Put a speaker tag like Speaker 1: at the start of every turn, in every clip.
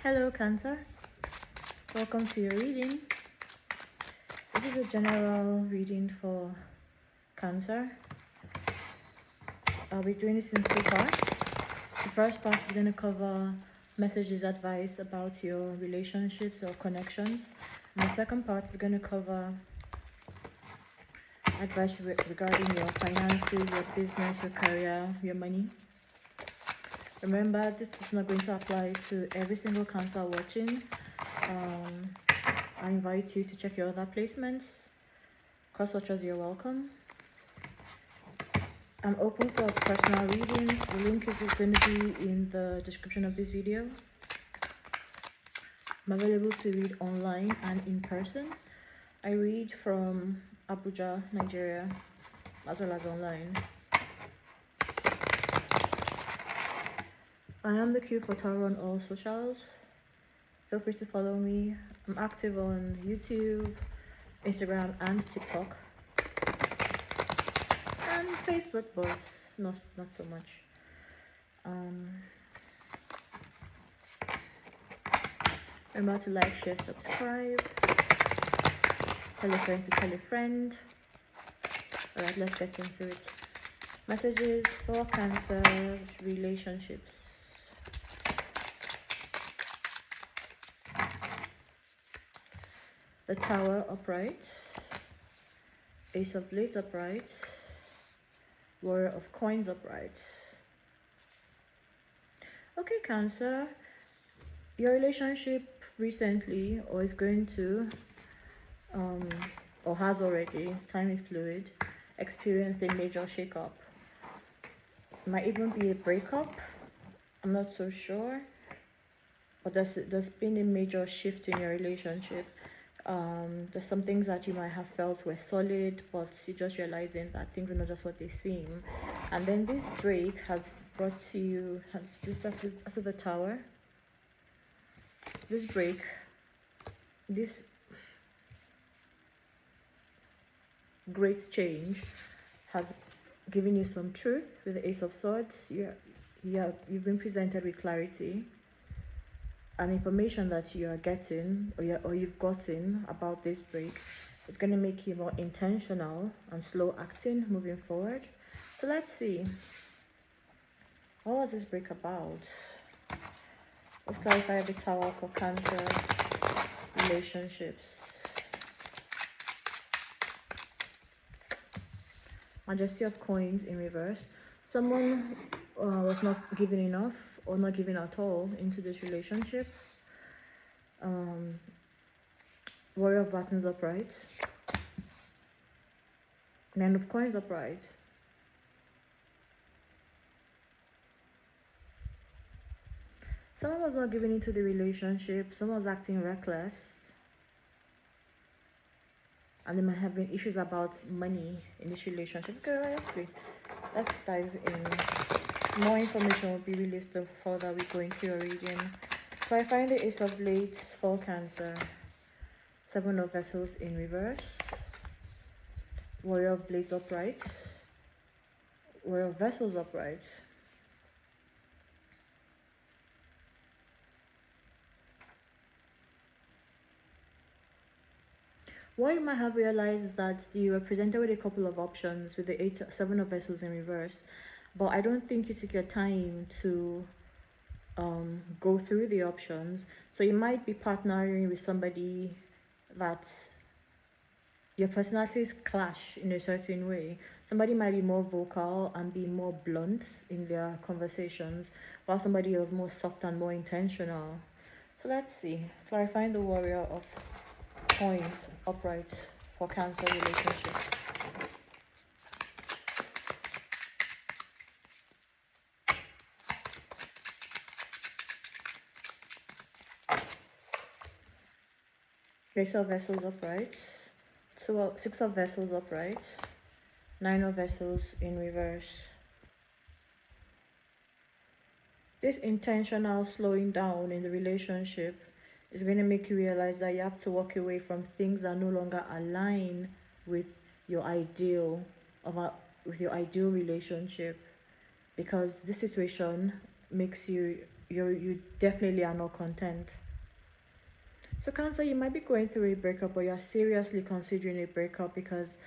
Speaker 1: Hello, Cancer. Welcome to your reading. This is a general reading for Cancer. I'll be doing this in two parts. The first part is going to cover messages, advice about your relationships or connections. And the second part is going to cover advice regarding your finances, your business, your career, your money. Remember, this is not going to apply to every single Cancer watching. I invite you to check your other placements. Cross-watchers, you're welcome. I'm open for personal readings. The link is going to be in the description of this video. I'm available to read online and in person. I read from Abuja, Nigeria, as well as online. I am the Q for Tarot on all socials. Feel free to follow me. I'm active on YouTube, Instagram, and TikTok. And Facebook, but not so much. Remember to like, share, subscribe. Tell a friend to tell a friend. Alright, let's get into it. Messages for Cancer relationships. The Tower upright. Ace of Blades upright. Warrior of Coins upright. Okay, Cancer. Your relationship recently, or is going to, or has already, time is fluid, experienced a major shakeup. It might even be a breakup. I'm not so sure. But there's been a major shift in your relationship. There's some things that you might have felt were solid, but you're just realizing that things are not just what they seem. And then this break has brought to you, that's with the Tower. This break, this great change has given you some truth with the Ace of Swords. You've been presented with clarity and information that you are getting or you've gotten about this break. It's going to make you more intentional and slow acting moving forward. So let's see, what was this break about? Let's clarify the Tower for Cancer relationships. Majesty of Coins in reverse. Someone was not giving enough or not giving at all into this relationship. Warrior of Buttons upright. Man of Coins upright. Someone was not giving into the relationship. Someone was acting reckless. And they might have been issues about money in this relationship. Okay, let's see. Let's dive in. More information will be released the further we go into your reading. So I find the Ace of Blades for Cancer. Seven of Vessels in reverse. Warrior of Blades upright. Warrior of Vessels upright. What you might have realized is that you were presented with a couple of options with the Seven of Vessels in reverse, but I don't think you took your time to go through the options. So you might be partnering with somebody that your personalities clash in a certain way. Somebody might be more vocal and be more blunt in their conversations, while somebody else more soft and more intentional. So let's see. Clarifying the Warrior of Coins upright for Cancer relationships. Ace of Vessels upright. Six of Vessels upright. Nine of Vessels in reverse. This intentional slowing down in the relationship is going to make you realize that you have to walk away from things that no longer align with your ideal relationship, because this situation makes you you definitely are not content. So Cancer, you might be going through a breakup, or you're seriously considering a breakup because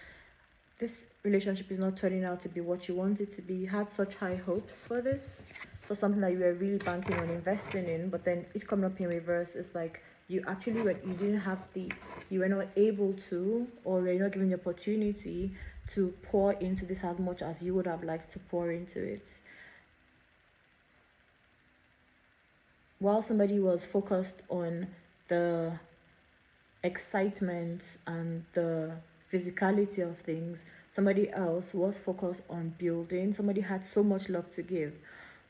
Speaker 1: this relationship is not turning out to be what you want it to be. You had such high hopes for this, for something that you were really banking on investing in, but then it coming up in reverse. It's like you actually you didn't have you were not able to, or you're not given the opportunity to pour into this as much as you would have liked to pour into it. While somebody was focused on the excitement and the physicality of things, somebody else was focused on building. Somebody had so much love to give.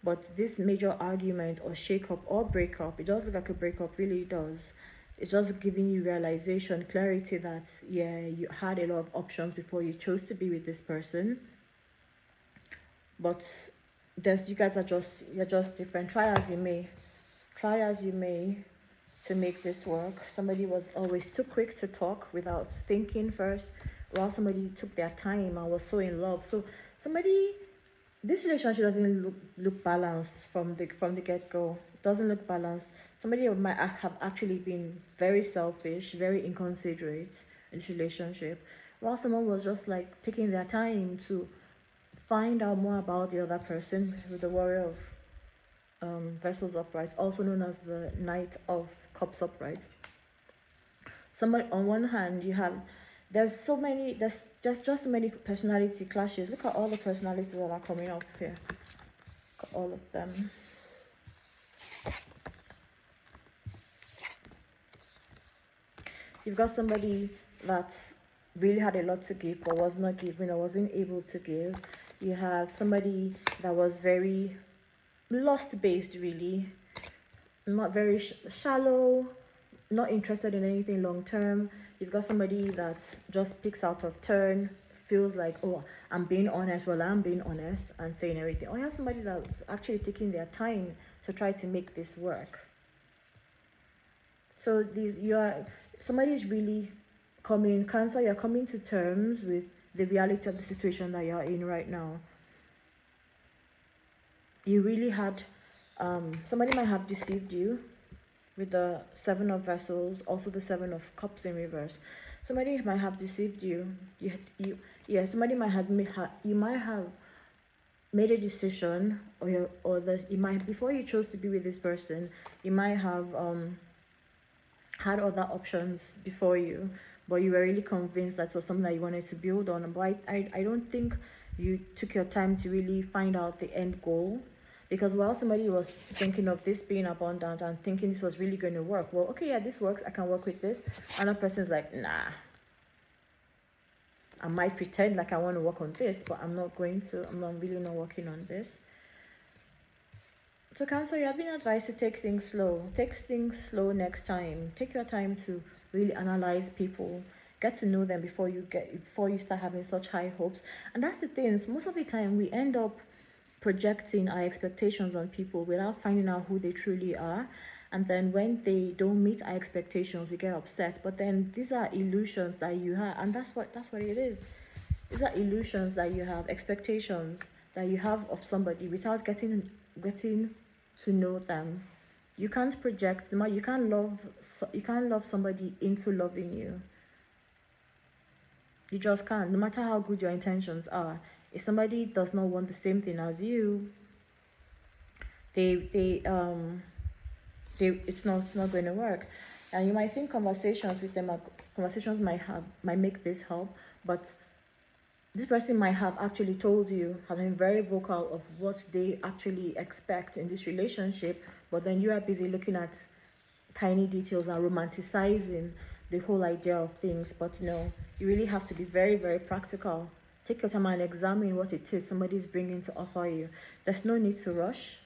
Speaker 1: But this major argument or shake-up or breakup, it does look like a breakup, really does. It's just giving you realization, clarity that, yeah, you had a lot of options before you chose to be with this person. But you guys you're just different. Try as you may. Try as you may to make this work. Somebody was always too quick to talk without thinking first, while somebody took their time and was so in love. So this relationship doesn't look balanced from the get-go. It doesn't look balanced. Somebody might have actually been very selfish, very inconsiderate in this relationship, while someone was just like taking their time to find out more about the other person, with the Warrior of Vessels upright, also known as the Knight of Cups upright. Somebody, on one hand, there's just so many personality clashes. Look at all the personalities that are coming up here. Look at all of them. You've got somebody that really had a lot to give but was not giving or wasn't able to give. You have somebody that was very lost based, really, not very shallow, not interested in anything long term. You've got somebody that just picks out of turn, feels like, oh, I'm being honest. Well, I'm being honest and saying everything. Or you have somebody that's actually taking their time to try to make this work. So somebody's really Cancer, you're coming to terms with the reality of the situation that you're in right now. You really had, somebody might have deceived you with the Seven of Vessels, also the Seven of Cups in reverse. Somebody might have deceived you. Somebody might have you might have made a decision, you might, before you chose to be with this person, you might have had other options before you, but you were really convinced that was something that you wanted to build on. But I don't think you took your time to really find out the end goal. Because while somebody was thinking of this being abundant and thinking this was really going to work, well, okay, yeah, this works, I can work with this. Another person's like, nah, I might pretend like I want to work on this, but I'm not really not working on this. So Cancer, you have been advised to take things slow. Take things slow next time. Take your time to really analyze people. Get to know them before you start having such high hopes. And that's the thing. Most of the time we end up projecting our expectations on people without finding out who they truly are. And then when they don't meet our expectations, we get upset. But then these are illusions that you have, and that's what it is. These are illusions that you have, expectations that you have of somebody without getting to know them. You can't project them. You can't love somebody into loving you. You just can't, no matter how good your intentions are. If somebody does not want the same thing as you, it's not going to work. And you might think conversations with them might make this help, but this person might have actually told you, have been very vocal of what they actually expect in this relationship, but then you are busy looking at tiny details and romanticizing the whole idea of things. But no, you really have to be very, very practical. Take your time and examine what it is somebody's bringing to offer you. There's no need to rush.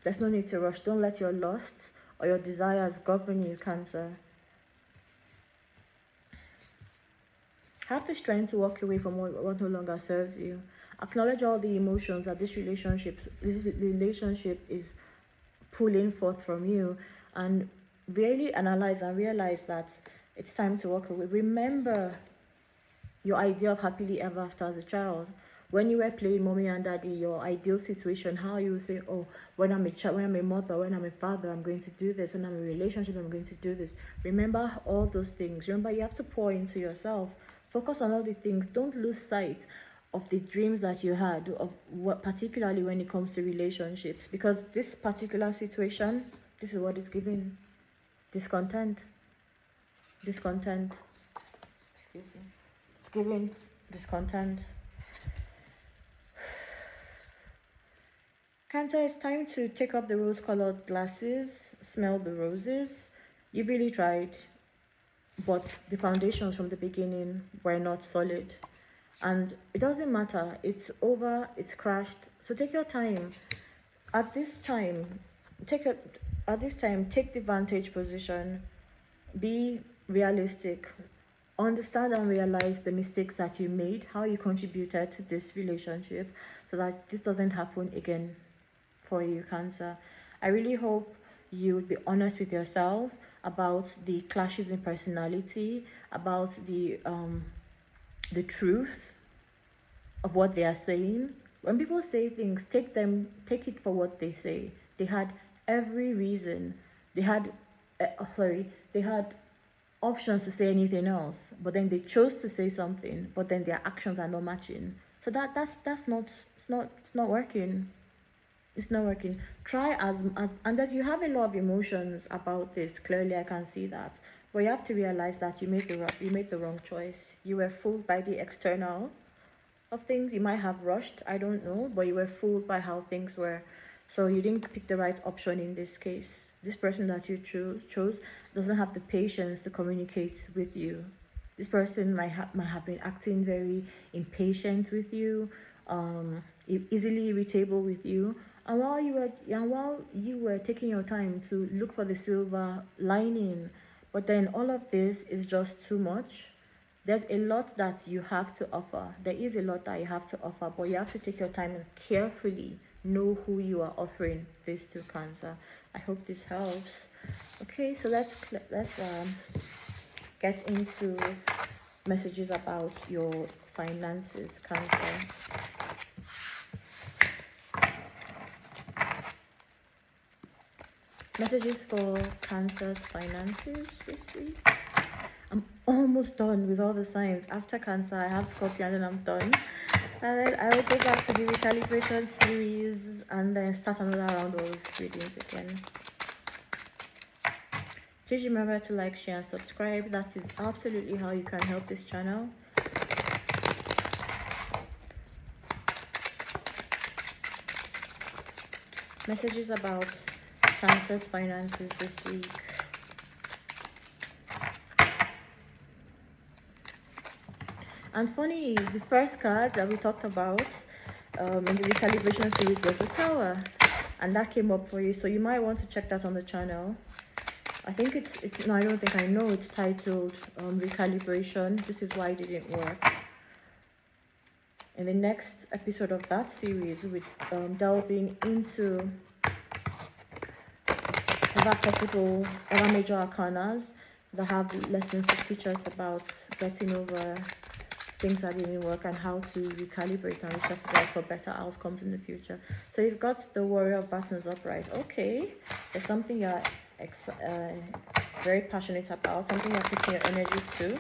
Speaker 1: Don't let your lust or your desires govern you, Cancer. Have the strength to walk away from what no longer serves you. Acknowledge all the emotions that this relationship is pulling forth from you, and really analyze and realize that it's time to walk away. Remember your idea of happily ever after as a child. When you were playing mommy and daddy, your ideal situation, how you would say, oh, when I'm a child, when I'm a mother, when I'm a father, I'm going to do this. When I'm in a relationship, I'm going to do this. Remember all those things. Remember, you have to pour into yourself. Focus on all the things. Don't lose sight of the dreams that you had, of what, particularly when it comes to relationships, because this particular situation, this is what is giving discontent. Discontent. Excuse me. It's giving discontent. Cancer, it's time to take off the rose-colored glasses, smell the roses. You really tried, but the foundations from the beginning were not solid. And it doesn't matter. It's over. It's crashed. So take your time. At this time, take the vantage position. Be realistic. Understand and realize the mistakes that you made, how you contributed to this relationship, so that this doesn't happen again for you, Cancer. I really hope you would be honest with yourself about the clashes in personality, about the truth of what they are saying. When people say things, take it for what they say. They had every reason. They had they had options to say anything else, but then they chose to say something, but then their actions are not matching. So that's not it's not working. It's not working. Try as and as you have a lot of emotions about this. Clearly, I can see that. But you have to realize that you made the wrong choice. You were fooled by the external of things. You might have rushed, I don't know, but you were fooled by how things were. So you didn't pick the right option in this case. This person that you chose doesn't have the patience to communicate with you. This person might have been acting very impatient with you, easily irritable with you. And while you were taking your time to look for the silver lining, but then all of this is just too much. There's a lot that you have to offer. There is a lot that you have to offer, but you have to take your time and carefully know who you are offering this to, Cancer. I hope this helps. Okay, so let's get into messages about your finances, Cancer. Messages for Cancer's finances this week. I'm almost done with all the signs. After Cancer, I have Scorpio, and then I'm done. And then I will go back to the recalibration series and then start another round of readings again. Please remember to like, share, and subscribe. That is absolutely how you can help this channel. Messages about Cancer's finances this week. And funny, the first card that we talked about in the recalibration series was the Tower, and that came up for you. So you might want to check that on the channel. I think it's no, I don't think I know. It's titled recalibration. This is why it didn't work. In the next episode of that series, we'll be delving into other major arcanas that have lessons to teach us about getting over things that didn't work and how to recalibrate and re-strategize for better outcomes in the future. So you've got the Warrior of Battles upright. Okay, there's something you're very passionate about, something you're putting your energy to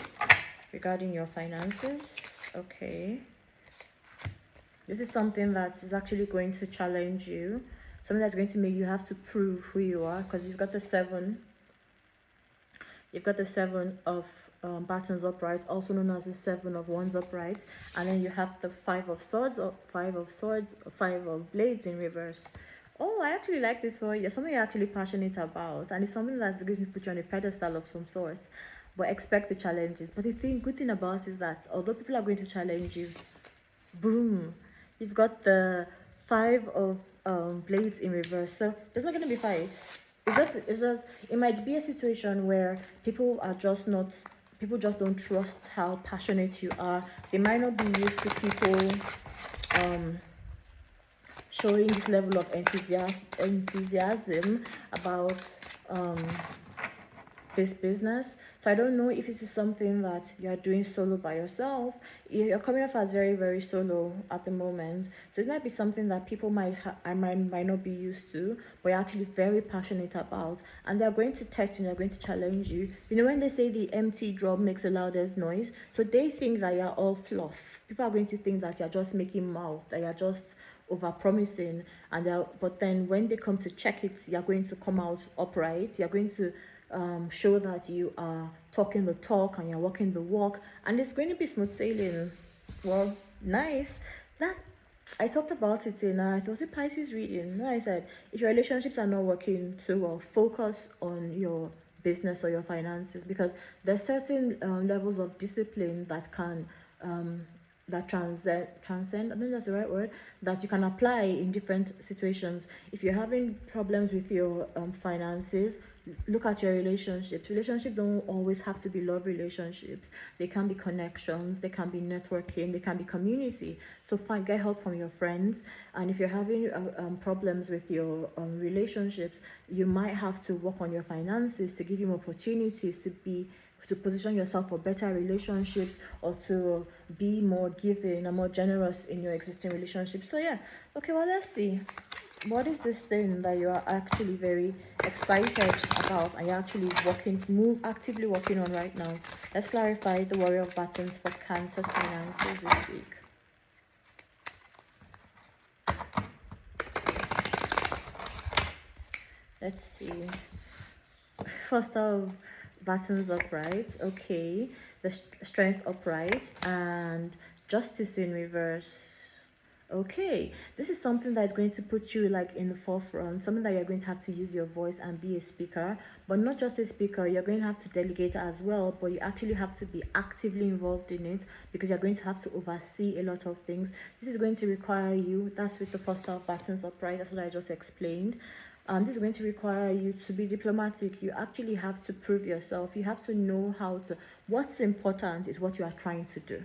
Speaker 1: regarding your finances. Okay, this is something that is actually going to challenge you, something that's going to make you have to prove who you are, because you've got the seven of Battles upright, also known as the 7 of Wands upright, and then you have the 5 of Swords, or 5 of Blades in reverse. Oh, I actually like this for you. Something you're actually passionate about, and it's something that's going to put you on a pedestal of some sort. But expect the challenges. But the good thing about it is that although people are going to challenge you, boom, you've got the 5 of Blades in reverse. So there's not going to be fights. It's just it might be a situation where people just don't trust how passionate you are. They might not be used to people showing this level of enthusiasm about this business. So I don't know if this is something that you're doing solo by yourself. You're coming off as very, very solo at the moment. So it might be something that people might not be used to, but you're actually very passionate about. And they're going to test you, they're going to challenge you. You know, when they say the empty drum makes the loudest noise, so they think that you're all fluff. People are going to think that you're just making mouth, that you're just over promising, but then when they come to check it, you're going to come out upright. You're going to show that you are talking the talk and you're walking the walk, and it's going to be smooth sailing. Well, nice. That's I talked about it in was it Pisces reading. No, I said if your relationships are not working so well, focus on your business or your finances, because there's certain levels of discipline that can that transcend, I don't know if that's the right word, that you can apply in different situations. If you're having problems with your finances, look at your relationships. Relationships don't always have to be love relationships. They can be connections, they can be networking, they can be community. So get help from your friends. And if you're having problems with your relationships, you might have to work on your finances to give you opportunities to position yourself for better relationships, or to be more giving and more generous in your existing relationships. So yeah, okay, well, let's see. What is this thing that you are actually very excited about and you're actually actively working on right now? Let's clarify the Warrior of Buttons for Cancer's finances this week. Let's see. First of Buttons upright, okay. The Strength upright and Justice in reverse. Okay, this is something that is going to put you like in the forefront, something that you're going to have to use your voice and be a speaker, but not just a speaker, you're going to have to delegate as well, but you actually have to be actively involved in it, because you're going to have to oversee a lot of things. This is going to require you, that's with the first half Buttons upright, that's what I just explained. This is going to require you to be diplomatic. You actually have to prove yourself. You have to know what's important is what you are trying to do.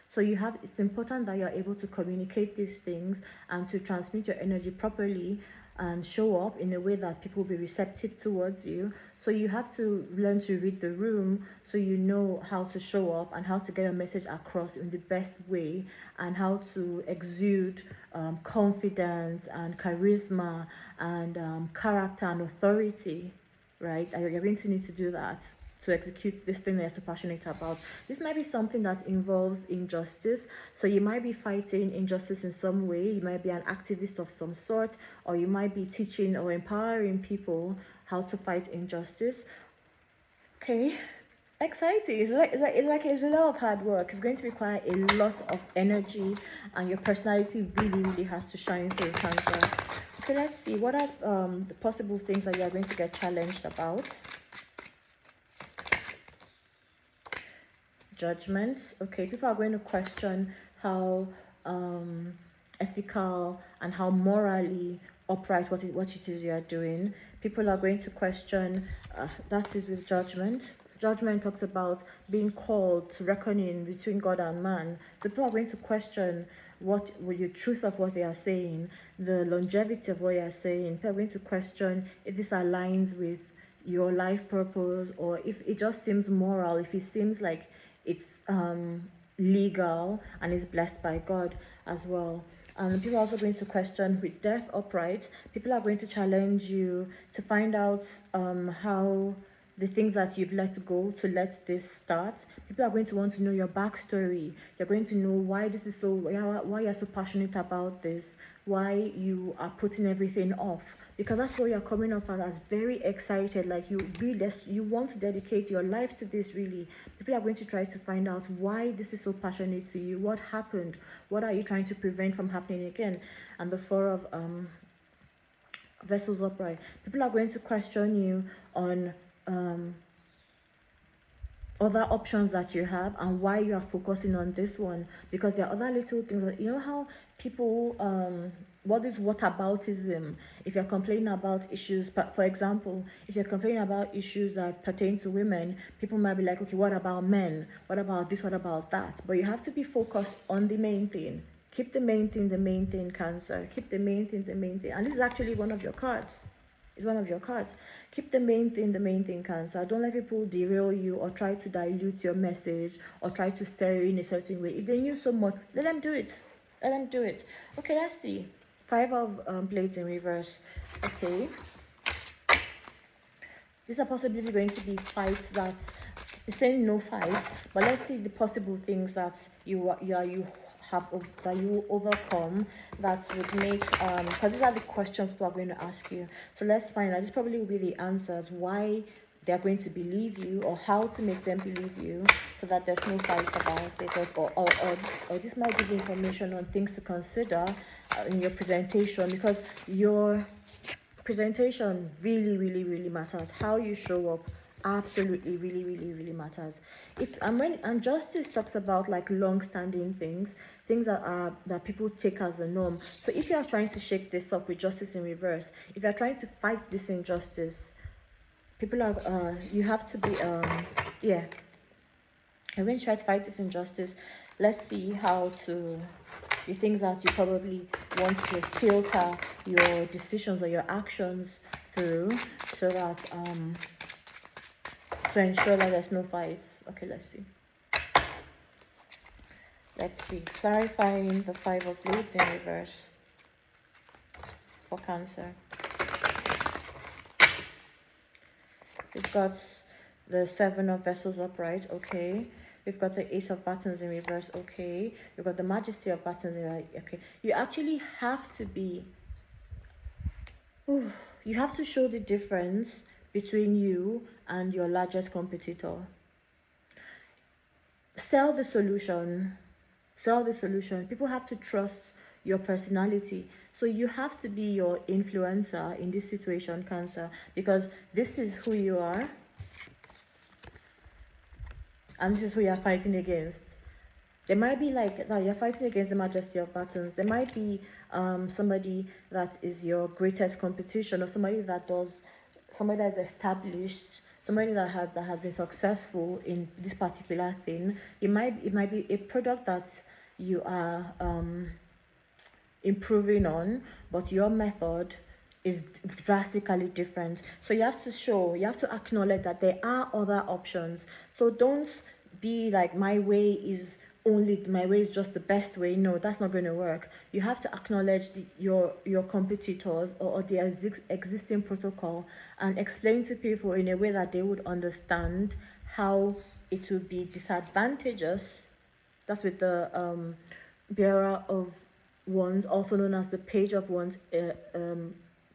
Speaker 1: So it's important that you're able to communicate these things and to transmit your energy properly and show up in a way that people will be receptive towards you. So you have to learn to read the room, so you know how to show up and how to get a message across in the best way, and how to exude confidence and charisma and character and authority, right? You're going to need to do that to execute this thing that you're so passionate about. This might be something that involves injustice. So you might be fighting injustice in some way. You might be an activist of some sort, or you might be teaching or empowering people how to fight injustice. Okay, exciting. It's a lot of hard work. It's going to require a lot of energy, and your personality really, really has to shine through, Cancer. Okay, let's see. What are the possible things that you are going to get challenged about? Judgment. Okay, people are going to question how ethical and how morally upright what it is you are doing. People are going to question, that is with judgment. Judgment talks about being called to reckoning between God and man. So people are going to question the truth of what they are saying, the longevity of what they are saying. People are going to question if this aligns with your life purpose, or if it just seems moral, if it seems like it's legal and is blessed by God as well. And people are also going to question with death upright. People are going to challenge you to find out how the things that you've let go to let this start. People are going to want to know your backstory. They're going to know why why you're so passionate about this, why you are putting everything off, because that's what you're coming off as very excited, like you want to dedicate your life to this. Really, people are going to try to find out why this is so passionate to you, what happened, what are you trying to prevent from happening again. And the Four of Vessels upright, people are going to question you on other options that you have and why you are focusing on this one, because there are other little things that, you know how people what is whataboutism. If you're complaining about issues, but for example, if you're complaining about issues that pertain to women, people might be like, okay, what about men, what about this, what about that? But you have to be focused on the main thing. Keep the main thing, Cancer. Keep the main thing, and this is actually one of your cards. It's one of your cards. Keep the main thing, Cancer. Don't let people derail you or try to dilute your message or try to steer you in a certain way. If they knew so much, let them do it. Let them do it. Okay, let's see. Five of blades in reverse. Okay. These are possibly going to be fights that, saying no fights, but let's see the possible things that you have, that you overcome, that would make, because these are the questions people are going to ask you. So let's find out. This probably will be the answers why they're going to believe you, or how to make them believe you, so that there's no fight about it, or this might give you information on things to consider in your presentation, because your presentation really matters. How you show up absolutely really matters. If and when and justice talks about like long-standing things that people take as the norm. So if you are trying to shake this up with justice in reverse, if you are trying to fight this injustice, people are you have to be yeah. And when you try to fight this injustice, let's see how to the things that you probably want to filter your decisions or your actions through, so that to ensure that there's no fights. Okay, let's see. Let's see. Clarifying the Five of Blades in reverse for Cancer. We've got the Seven of Vessels upright. Okay. We've got the Ace of Buttons in reverse. Okay. We've got the Majesty of Buttons in right. Okay. You actually have to be. You have to show the difference between you and your largest competitor. Sell the solution. Sell the solution. People have to trust your personality. So you have to be your influencer in this situation, Cancer, because this is who you are. And this is who you're fighting against. There might be like that you're fighting against the Majesty of Buttons. There might be somebody that is your greatest competition, or somebody that is established, somebody that has been successful in this particular thing. It might be a product that you are improving on, but your method is drastically different. So you have to acknowledge that there are other options. So don't be like, my way is just the best way. No, that's not going to work. You have to acknowledge your competitors, or the existing protocol, and explain to people in a way that they would understand how it would be disadvantageous. That's with the bearer of wands, also known as the page of wands.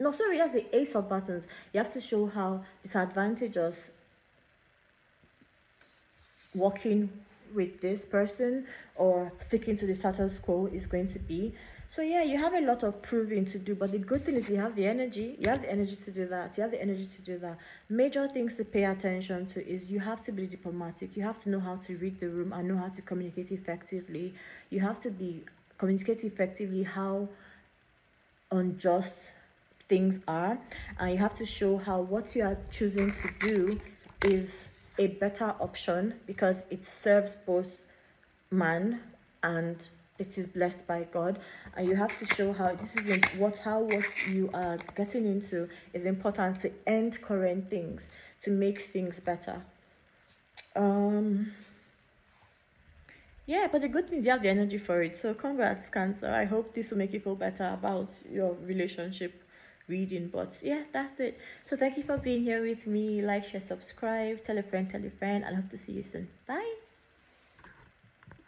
Speaker 1: No, sorry, that's the Ace of Buttons. You have to show how disadvantageous working with this person or sticking to the status quo is going to be. So yeah, you have a lot of proving to do, but the good thing is you have the energy. You have the energy to do that. You have the energy to do that. Major things to pay attention to is you have to be diplomatic. You have to know how to read the room and know how to communicate effectively. You have to communicate effectively how unjust things are, and you have to show how what you are choosing to do is a better option, because it serves both man and it is blessed by God. And you have to show how this is what you are getting into is important to end current things, to make things better. Yeah, but the good thing is you have the energy for it. So congrats, Cancer. I hope this will make you feel better about your relationship reading. But yeah, that's it. So thank you for being here with me. Like, share, subscribe, tell a friend, and I hope to see you soon. Bye.